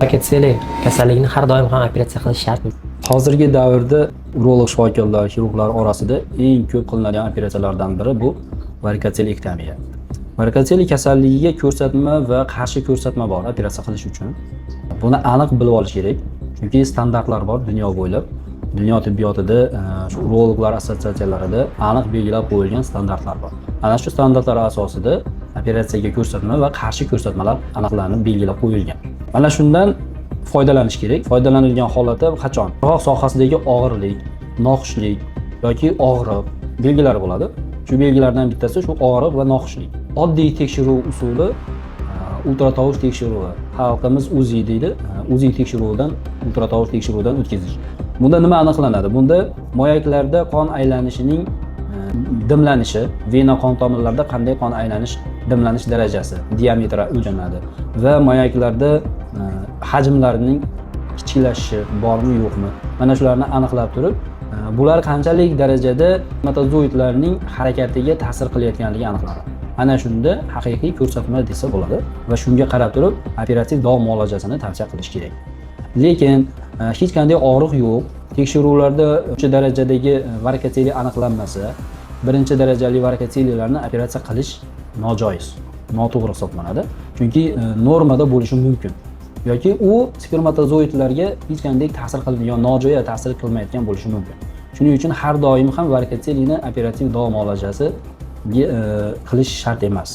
Varikotseli kasalligini har doim ham operatsiya qilish shartmi? Hozirgi davrda urolog shifokorlar, xirurglar orasida eng ko'p qilinadigan operatsiyalardan biri bu varikotselektomiya. Varikotseli kasalligiga ko'rsatma va qarshi ko'rsatma bor operatsiya qilish uchun. Buni aniq bilib olish kerak, chunki standartlar bor dunyo bo'ylab. Dunyo tibbiyotida, shu urologlar assotsiatsiyalarida aniq belgilab qo'yilgan standartlar bor. Ana shu standartlar asosida operatsiyaga ko'rsatma va qarshi ko'rsatmalar aniqlanib belgilab qo'yilgan. Mana shundan foydalanish kerak. Foydalanilgan holatda qachon? Quloq sohasidagi og'irlik, noxushlik yoki og'riq belgilari bo'ladi. Shu belgilardan bittasi shu og'riq va noxushlik. Oddiy tekshiruv usuli ultratovush tekshiruvi. Xalqimiz UZI deydi. UZI tekshiruvidan, ultratovush tekshiruvidan o'tkazish. Bunda nima aniqlanadi? Bunda moyaklarda qon aylanishining dimlanishi, vena qon tomirlarida qanday qon aylanish, dimlanish darajasi, diametri o'lchanadi va moyaklarda hajmlarining kichiklashishi bormi yo'qmi? Mana shularni aniqlab turib, bular qanchalik darajada metazoidlarning harakatiga ta'sir qilayotganligi aniqlanadi. Ana shunda haqiqiy ko'rsatma desa bo'ladi va shunga qarab turib operativ davo muolajasini tavsiya qilish kerak. Lekin hech qanday og'riq yo'q, tekshiruvlarda 3-darajadagi varikotseli aniqlanmasa, 1-darajali varikotselilarni operatsiya qilish nojoiz, noto'g'ri hisoblanadi. Chunki normada bo'lishi mumkin yoki u spermatozoidlarga hech qanday ta'sir qilmaydigan, nojo'ya ta'sir qilmayotgan bo'lishi mumkin. Shuning uchun har doim ham varikotselini operativ davo muolajasi qilish shart emas.